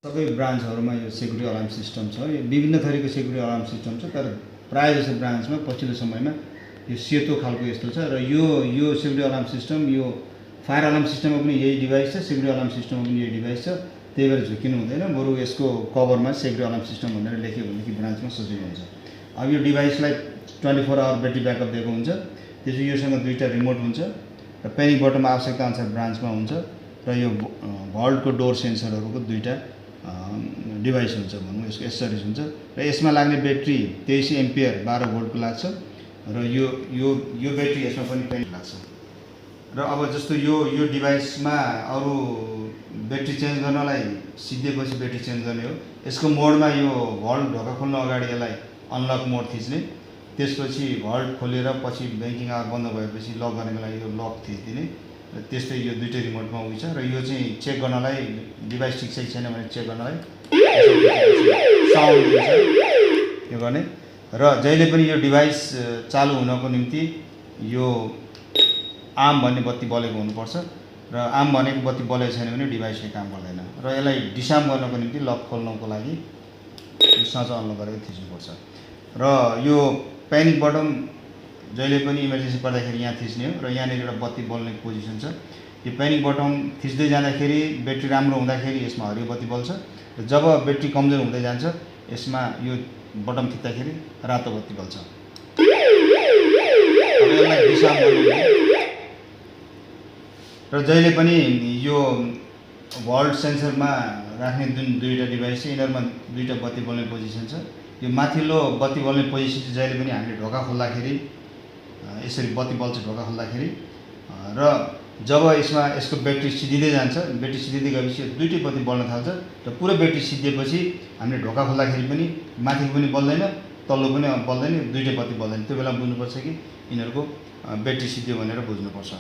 सबै ब्रान्चहरुमा यो security alarm system छ। यो विभिन्न थरीको सेक्युरिटी अलार्म सिस्टम छ, तर प्राय जसो ब्रान्चमा पछिल्लो समयमा यो सेतो खालको यस्तो छ र यो सेक्युरिटी अलार्म सिस्टम यो फायर अलार्म सिस्टममा पनि यही डिभाइस छ, सेक्युरिटी अलार्म सिस्टममा पनि यही डिभाइस छ। त्यही भएर झुकिनु हुँदैन, बरु यसको कभरमा सेक्युरिटी अलार्म सिस्टम भनेर लेख्यो भनेदेखि ब्रान्चमा सजिलो हुन्छ। अब यो डिभाइसलाई 24 आवर ब्याट्री ब्याकअप दिएको हुन्छ। त्यसपछि योसँग दुईटा रिमोट हुन्छ र पेनिक बटन आवश्यकता अनुसार ब्रान्चमा हुन्छ र यो भल्टको डोर सेन्सरहरुको दुईटा डिभाइस हुन्छ भनौँ, यसको एसेसरिज हुन्छ र यसमा लाग्ने ब्याट्री 23 एम्पियर 12 भोल्टको लाग्छ र यो ब्याट्री यसमा पनि पेनिक लाग्छ। र अब जस्तो यो डिभाइसमा अरु ब्याट्री चेन्ज गर्नलाई सिद्धेपछि ब्याट्री चेन्ज गर्ने हो। यसको मोडमा यो भल्ट ढोका खोल्न अगाडि यसलाई अनलक मोड थिच्ने, त्यसपछि भल्ट खोलेर पछि ब्याङ्किङ आवर बन्द भएपछि लक गर्नको लागि यो लक थिच्दिने र त्यस्तै यो दुईटै रिमोटमा हुन्छ र यो चाहिँ चेक गर्नलाई डिभाइस ठिक छ कि छैन भनेर चेक गर्नलाई साउन्ड दिन्छ यो गर्ने। र जहिले पनि यो डिभाइस चालु हुनको निम्ति यो आम भन्ने बत्ती बलेको हुनुपर्छ र आम भनेको बत्ती बलेको छैन भने डिभाइसले काम गर्दैन। र यसलाई डिसार्म गर्नको निम्ति लक खोल्नको लागि यो साँचो अनलक गरेर थिच्नुपर्छ। र यो प्यानिक बटन जहिले पनि इमर्जेन्सी पर्दाखेरि यहाँ थिच्ने हो र यहाँनिर एउटा बत्ती बल्ने पोजिसन छ। यो प्यानिक बटन थिच्दै जाँदाखेरि ब्याट्री राम्रो हुँदाखेरि यसमा हरियो बत्ती बल्छ र जब ब्याट्री कमजोर हुँदै जान्छ यसमा यो बटन थिच्दाखेरि रातो बत्ती बल्छ। अब यसलाई डिसार्म गर्नु र जहिले पनि यो भल्ट सेन्सरमा राख्ने जुन दुईटा डिभाइस छ यिनीहरुमा दुईटा बत्ती बल्ने पोजिसन छ। यो माथिल्लो बत्ती बल्ने पोजिसन चाहिँ जहिले पनि हामीले ढोका खोल्दाखेरि यसरी बत्ती बल्छ ढोका खोल्दाखेरि र जब यसको ब्याट्री सिद्धिँदै जान्छ, ब्याट्री सिद्धिँदै गएपछि दुईटै बत्ती बल्न थाल्छ र पुरै ब्याट्री सिद्धिएपछि हामीले ढोका खोल्दाखेरि पनि माथिको पनि बल्दैन तल्लो पनि बल्दैन, दुईटै बत्ती बल्दैन। त्यो बेला बुझ्नुपर्छ कि यिनीहरुको ब्याट्री सिद्धियो भनेर बुझ्नुपर्छ।